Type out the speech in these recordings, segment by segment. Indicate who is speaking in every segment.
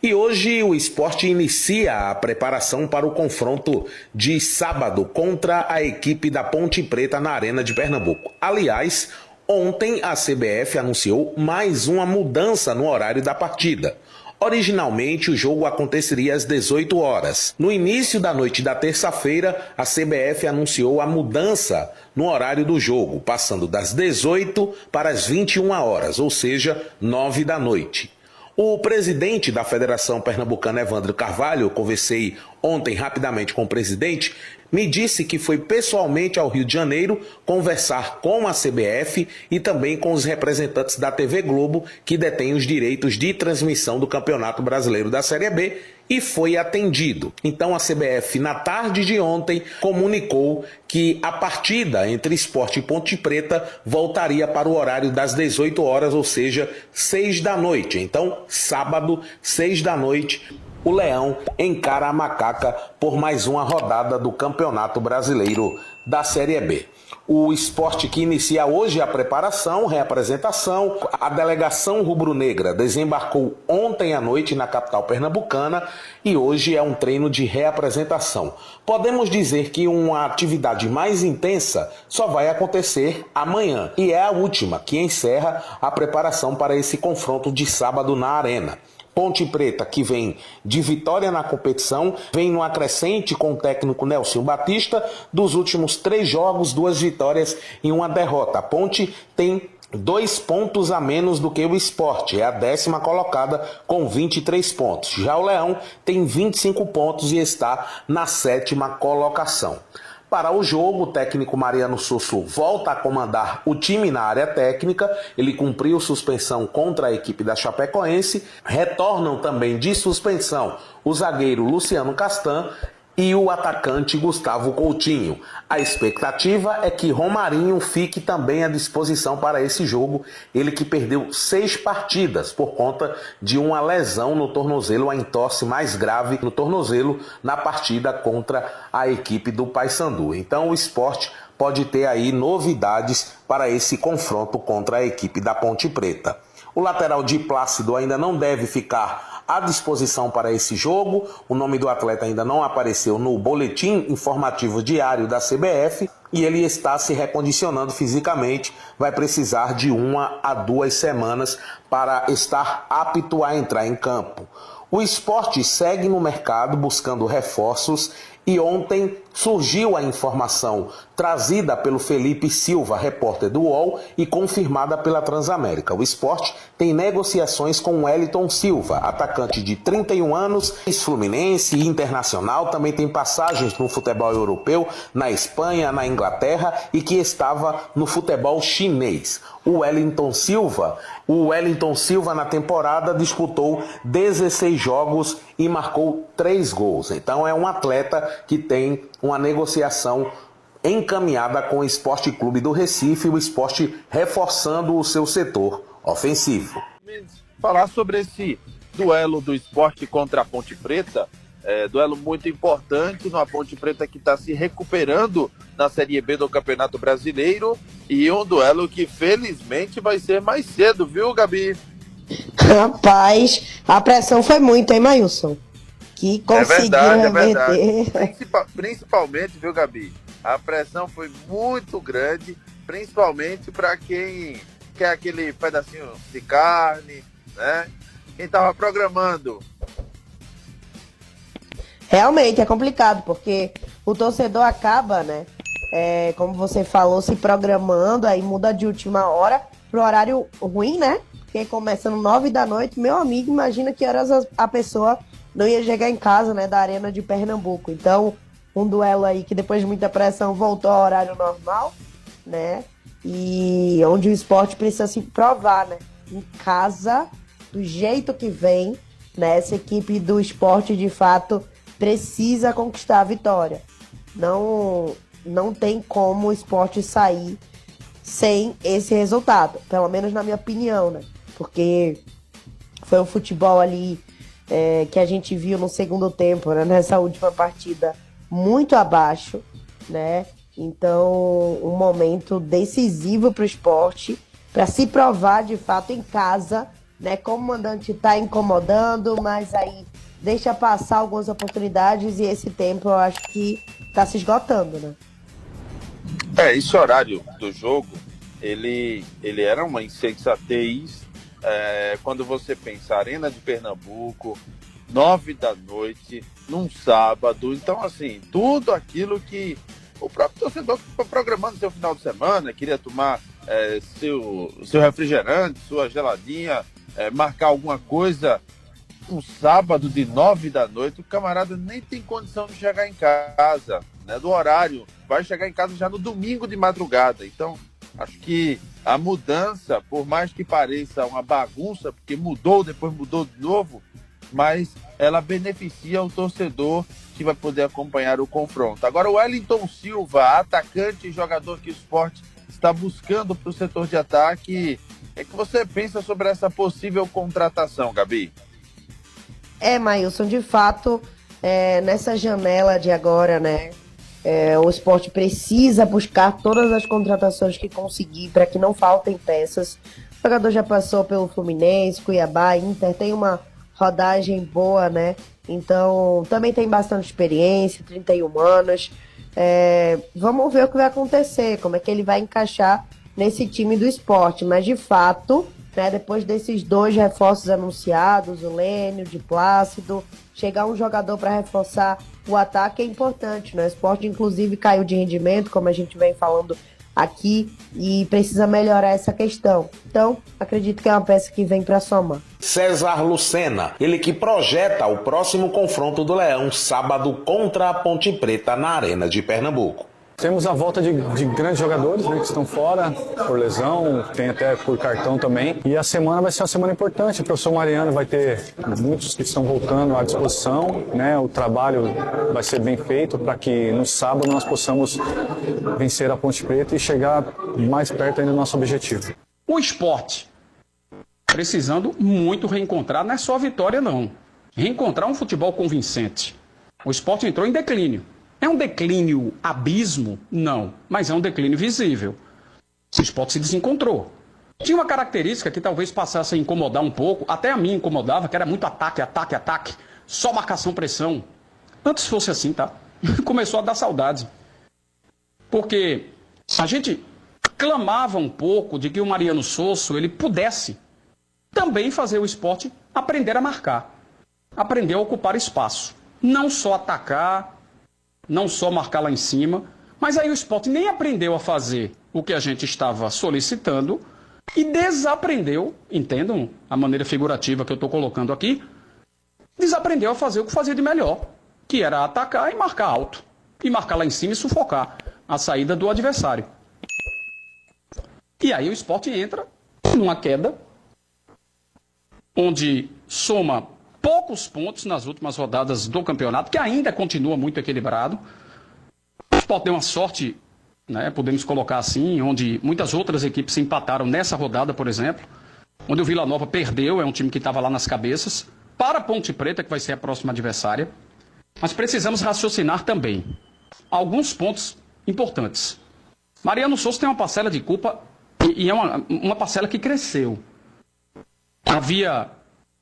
Speaker 1: E hoje o Sport inicia a preparação para o confronto de sábado contra a equipe da Ponte Preta na Arena de Pernambuco. Aliás, ontem a CBF anunciou mais uma mudança no horário da partida. Originalmente, o jogo aconteceria às 18 horas. No início da noite da terça-feira, a CBF anunciou a mudança no horário do jogo, passando das 18 para as 21 horas, ou seja, 9 da noite. O presidente da Federação Pernambucana, Evandro Carvalho, eu conversei ontem rapidamente com o presidente, me disse que foi pessoalmente ao Rio de Janeiro conversar com a CBF e também com os representantes da TV Globo, que detêm os direitos de transmissão do Campeonato Brasileiro da Série B, e foi atendido. Então a CBF, na tarde de ontem, comunicou que a partida entre Sport e Ponte Preta voltaria para o horário das 18 horas, ou seja, 6 da noite. Então, sábado, 6 da noite, o Leão encara a Macaca por mais uma rodada do Campeonato Brasileiro da Série B. O Sport que inicia hoje a preparação, reapresentação, a delegação rubro-negra desembarcou ontem à noite na capital pernambucana e hoje é um treino de reapresentação. Podemos dizer que uma atividade mais intensa só vai acontecer amanhã e é a última que encerra a preparação para esse confronto de sábado na Arena. Ponte Preta, que vem de vitória na competição, vem numa crescente com o técnico Nelson Batista. Dos últimos 3 jogos, 2 vitórias e 1 derrota. A Ponte tem 2 pontos a menos do que o Sport, é a 10ª colocada com 23 pontos. Já o Leão tem 25 pontos e está na 7ª colocação. Para o jogo, o técnico Mariano Sosso volta a comandar o time na área técnica. Ele cumpriu suspensão contra a equipe da Chapecoense. Retornam também de suspensão o zagueiro Luciano Castan e o atacante Gustavo Coutinho. A expectativa é que Romarinho fique também à disposição para esse jogo, ele que perdeu 6 partidas por conta de uma lesão no tornozelo, a entorse mais grave no tornozelo na partida contra a equipe do Paysandu. Então o Sport pode ter aí novidades para esse confronto contra a equipe da Ponte Preta. O lateral Di Plácido ainda não deve ficar à disposição para esse jogo. O nome do atleta ainda não apareceu no boletim informativo diário da CBF e ele está se recondicionando fisicamente. Vai precisar de 1 a 2 semanas para estar apto a entrar em campo. O Sport segue no mercado buscando reforços e ontem surgiu a informação trazida pelo Felipe Silva, repórter do UOL, e confirmada pela Transamérica. O Sport tem negociações com o Wellington Silva, atacante de 31 anos, ex-fluminense e internacional, também tem passagens no futebol europeu, na Espanha, na Inglaterra e que estava no futebol chinês. O Wellington Silva na temporada disputou 16 jogos e marcou 3 gols. Então é um atleta que tem uma negociação encaminhada com o Esporte Clube do Recife, o Sport reforçando o seu setor ofensivo.
Speaker 2: Falar sobre esse duelo do Sport contra a Ponte Preta, duelo muito importante, numa Ponte Preta que está se recuperando na Série B do Campeonato Brasileiro, e um duelo que felizmente vai ser mais cedo, viu, Gabi?
Speaker 3: Rapaz, a pressão foi muito, hein, Mailson? Que conseguiu reverter.
Speaker 2: Principalmente, viu, Gabi? A pressão foi muito grande, principalmente para quem quer aquele pedacinho de carne, né? Quem estava programando.
Speaker 3: Realmente é complicado, porque o torcedor acaba, né? Como você falou, se programando, aí muda de última hora pro horário ruim, né? Porque começando 9 da noite, meu amigo, imagina que horas a pessoa não ia chegar em casa, né, da Arena de Pernambuco. Então, um duelo aí que depois de muita pressão voltou ao horário normal, né? E onde o Sport precisa se provar, né? Em casa, do jeito que vem, né? Essa equipe do Sport, de fato, precisa conquistar a vitória. Não tem como o Sport sair sem esse resultado, pelo menos na minha opinião, né? Porque foi um futebol ali que a gente viu no segundo tempo, né? Nessa última partida, muito abaixo, né? Então, um momento decisivo para o Sport, para se provar de fato em casa, né? Como o mandante está incomodando, mas aí deixa passar algumas oportunidades e esse tempo eu acho que está se esgotando, né?
Speaker 2: Esse horário do jogo, ele era uma insensatez. Quando você pensa Arena de Pernambuco, 9 da noite, num sábado. Então, assim, tudo aquilo que o próprio torcedor que foi programando seu final de semana, queria tomar seu refrigerante, sua geladinha, marcar alguma coisa, um sábado de 9 da noite, o camarada nem tem condição de chegar em casa, né, do horário, vai chegar em casa já no domingo de madrugada. Então, acho que a mudança, por mais que pareça uma bagunça, porque mudou, depois mudou de novo, mas ela beneficia o torcedor que vai poder acompanhar o confronto. Agora, o Wellington Silva, atacante e jogador que o Sport está buscando para o setor de ataque, o que você pensa sobre essa possível contratação, Gabi?
Speaker 3: Maílson, de fato, nessa janela de agora, né, o Sport precisa buscar todas as contratações que conseguir para que não faltem peças. O jogador já passou pelo Fluminense, Cuiabá, Inter, tem uma rodagem boa, né? Então, também tem bastante experiência, 31 anos. Vamos ver o que vai acontecer, como é que ele vai encaixar nesse time do Sport. Mas, de fato, né, depois desses 2 reforços anunciados, o Lênio, de Plácido, chegar um jogador para reforçar o ataque é importante, né? O Sport, inclusive, caiu de rendimento, como a gente vem falando aqui, e precisa melhorar essa questão. Então, acredito que é uma peça que vem para somar.
Speaker 1: César Lucena, ele que projeta o próximo confronto do Leão, sábado contra a Ponte Preta na Arena de Pernambuco.
Speaker 4: Temos a volta de grandes jogadores, né, que estão fora por lesão, tem até por cartão também. E a semana vai ser uma semana importante. O professor Mariano vai ter muitos que estão voltando à disposição, né? O trabalho vai ser bem feito para que no sábado nós possamos vencer a Ponte Preta e chegar mais perto ainda do nosso objetivo.
Speaker 5: O Sport precisando muito reencontrar, não é só a vitória não. Reencontrar um futebol convincente. O Sport entrou em declínio. É um declínio abismo? Não, mas é um declínio visível. O Sport se desencontrou. Tinha uma característica que talvez passasse a incomodar um pouco, até a mim incomodava, que era muito ataque, ataque, ataque, só marcação, pressão. Antes fosse assim, tá? Começou a dar saudade. Porque a gente clamava um pouco de que o Mariano Sosso, ele pudesse também fazer o Sport aprender a marcar, aprender a ocupar espaço. Não só atacar, não só marcar lá em cima, mas aí o Sport nem aprendeu a fazer o que a gente estava solicitando e desaprendeu, entendam a maneira figurativa que eu estou colocando aqui, desaprendeu a fazer o que fazia de melhor, que era atacar e marcar alto, e marcar lá em cima e sufocar a saída do adversário. E aí o Sport entra numa queda, onde soma poucos pontos nas últimas rodadas do campeonato, que ainda continua muito equilibrado. O Sport deu uma sorte, né, podemos colocar assim, onde muitas outras equipes se empataram nessa rodada, por exemplo, onde o Vila Nova perdeu, é um time que estava lá nas cabeças, para a Ponte Preta, que vai ser a próxima adversária. Mas precisamos raciocinar também alguns pontos importantes. Mariano Souza tem uma parcela de culpa, e é uma parcela que cresceu. Havia,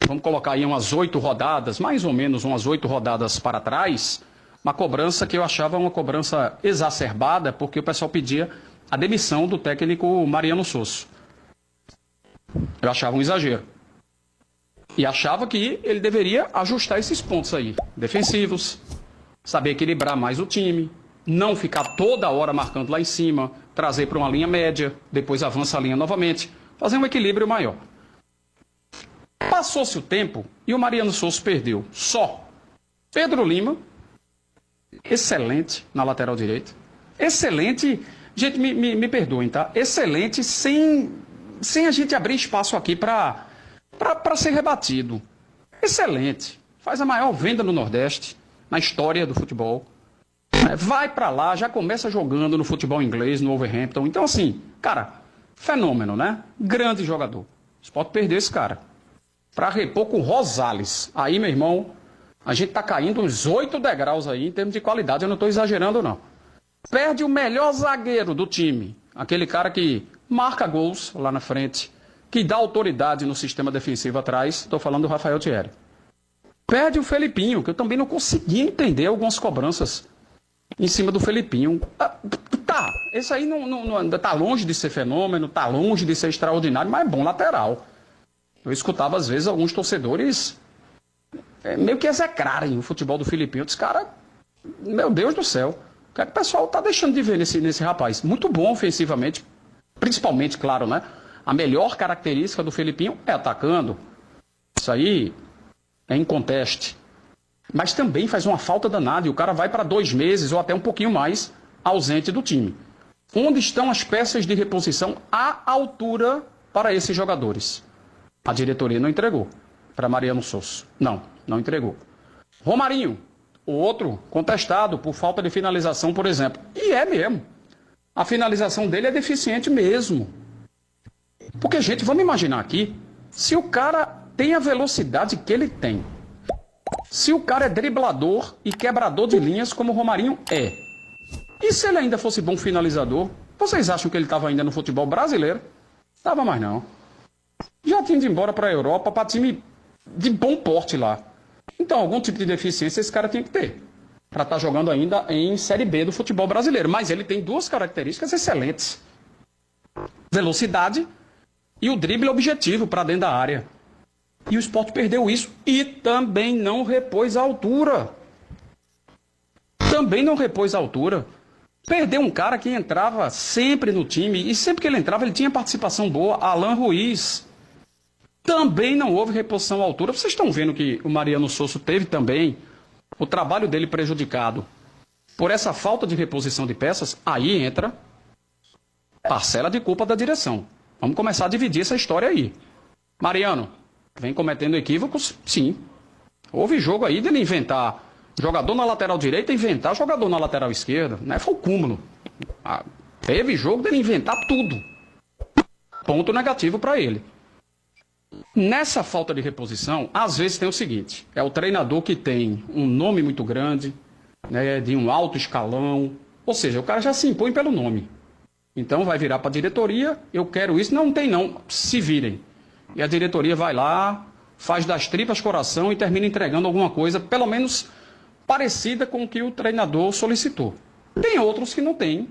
Speaker 5: vamos colocar aí umas 8 rodadas, mais ou menos umas 8 rodadas para trás, uma cobrança que eu achava uma cobrança exacerbada, porque o pessoal pedia a demissão do técnico Mariano Souza. Eu achava um exagero. E achava que ele deveria ajustar esses pontos aí, defensivos, saber equilibrar mais o time, não ficar toda hora marcando lá em cima, trazer para uma linha média, depois avança a linha novamente, fazer um equilíbrio maior. Passou-se o tempo e o Mariano Souza perdeu só Pedro Lima, excelente na lateral direita, excelente, gente, me perdoem, tá? Excelente sem a gente abrir espaço aqui para ser rebatido. Excelente, faz a maior venda no Nordeste, na história do futebol. Vai para lá, já começa jogando no futebol inglês, no Wolverhampton. Então assim, cara, fenômeno, né? Grande jogador. O Sport perdeu esse cara para repor com Rosales. Aí, meu irmão, a gente tá caindo uns 8 degraus aí em termos de qualidade, eu não tô exagerando não. Perde o melhor zagueiro do time, aquele cara que marca gols lá na frente, que dá autoridade no sistema defensivo atrás, estou falando do Rafael Thierry. Perde o Felipinho, que eu também não consegui entender algumas cobranças em cima do Felipinho. Esse aí não tá longe de ser fenômeno, tá longe de ser extraordinário, mas é bom lateral. Eu escutava às vezes alguns torcedores meio que execrarem o futebol do Felipinho. Eu disse, cara, meu Deus do céu, o que é que o pessoal tá deixando de ver nesse rapaz? Muito bom ofensivamente, principalmente, claro, né? A melhor característica do Felipinho é atacando. Isso aí é inconteste. Mas também faz uma falta danada e o cara vai para 2 meses ou até um pouquinho mais ausente do time. Onde estão as peças de reposição à altura para esses jogadores? A diretoria não entregou para Mariano Sosso. Não entregou. Romarinho, o outro contestado por falta de finalização, por exemplo. E é mesmo. A finalização dele é deficiente mesmo. Porque, gente, vamos imaginar aqui, se o cara tem a velocidade que ele tem, se o cara é driblador e quebrador de linhas como o Romarinho é, e se ele ainda fosse bom finalizador, vocês acham que ele estava ainda no futebol brasileiro? Estava mais não. Já tinha ido embora para a Europa, para time de bom porte lá. Então, algum tipo de deficiência esse cara tinha que ter, para estar jogando ainda em Série B do futebol brasileiro. Mas ele tem 2 características excelentes. Velocidade e o drible objetivo para dentro da área. E o Sport perdeu isso e também não repôs a altura. Perdeu um cara que entrava sempre no time e sempre que ele entrava ele tinha participação boa, Alan Ruiz. Também não houve reposição à altura. Vocês estão vendo que o Mariano Sosso teve também o trabalho dele prejudicado por essa falta de reposição de peças. Aí entra parcela de culpa da direção. Vamos começar a dividir essa história aí. Mariano vem cometendo equívocos? Sim. Houve jogo aí dele inventar jogador na lateral direita e inventar jogador na lateral esquerda. Né? Foi o cúmulo. Teve jogo dele inventar tudo. Ponto negativo para ele. Nessa falta de reposição, às vezes tem o seguinte, é o treinador que tem um nome muito grande, né, de um alto escalão, ou seja, o cara já se impõe pelo nome. Então vai virar para a diretoria, eu quero isso, não tem não, se virem. E a diretoria vai lá, faz das tripas coração e termina entregando alguma coisa, pelo menos parecida com o que o treinador solicitou. Tem outros que não têm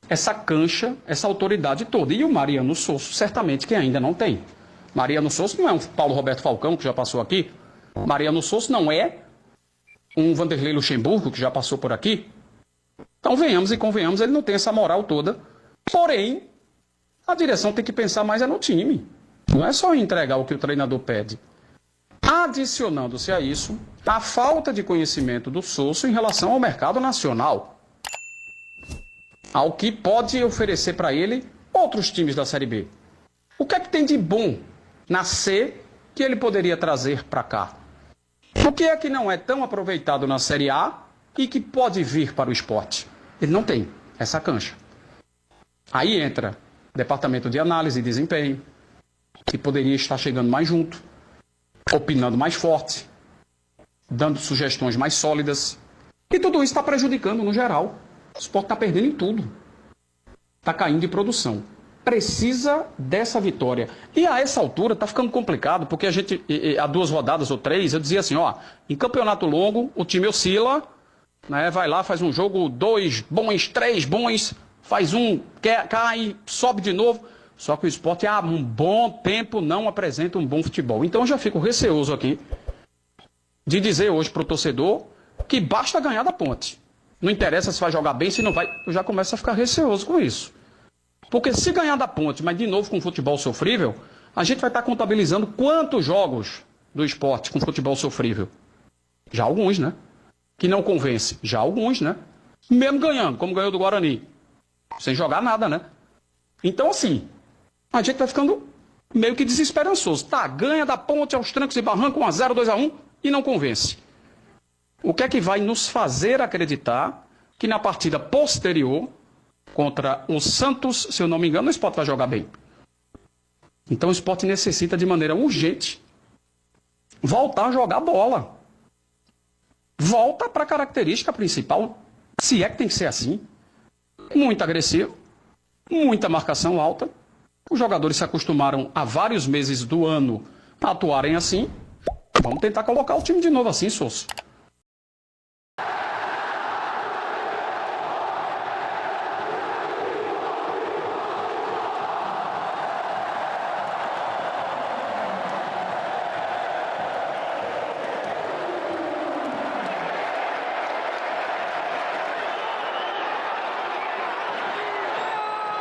Speaker 5: essa cancha, essa autoridade toda. E o Mariano Sosso, certamente que ainda não tem. Mariano Sosso não é um Paulo Roberto Falcão, que já passou aqui. Mariano Sosso não é um Vanderlei Luxemburgo, que já passou por aqui. Então, venhamos e convenhamos, ele não tem essa moral toda. Porém, a direção tem que pensar mais no time. Não é só entregar o que o treinador pede. Adicionando-se a isso, a falta de conhecimento do Sosso em relação ao mercado nacional, ao que pode oferecer para ele outros times da Série B. O que é que tem de bom na C que ele poderia trazer para cá? O que é que não é tão aproveitado na Série A e que pode vir para o esporte? Ele não tem essa cancha. Aí entra departamento de análise e desempenho, que poderia estar chegando mais junto, opinando mais forte, dando sugestões mais sólidas. E tudo isso está prejudicando no geral. O Sport está perdendo em tudo. Está caindo de produção. Precisa dessa vitória. E a essa altura está ficando complicado, porque a gente, há 2 rodadas ou 3, eu dizia assim, em campeonato longo, o time oscila, né, vai lá, faz um jogo, 2 bons, 3 bons, faz um, cai, sobe de novo. Só que o Sport há um bom tempo não apresenta um bom futebol. Então eu já fico receoso aqui de dizer hoje para o torcedor que basta ganhar da Ponte. Não interessa se vai jogar bem, se não vai. Eu já começo a ficar receoso com isso. Porque se ganhar da Ponte, mas de novo com futebol sofrível, a gente vai estar contabilizando quantos jogos do Sport com futebol sofrível. Já alguns, né? Que não convence. Já alguns, né? Mesmo ganhando, como ganhou do Guarani. Sem jogar nada, né? Então, assim, a gente vai ficando meio que desesperançoso. Tá, ganha da Ponte aos trancos e barrancos, 1-0, 2-1 e não convence. O que é que vai nos fazer acreditar que na partida posterior, contra o Santos, se eu não me engano, o Sport vai jogar bem? Então o Sport necessita de maneira urgente voltar a jogar bola. Volta para a característica principal, se é que tem que ser assim. Muito agressivo, muita marcação alta Os jogadores se acostumaram há vários meses do ano a atuarem assim. Vamos tentar colocar o time de novo assim, Sosso.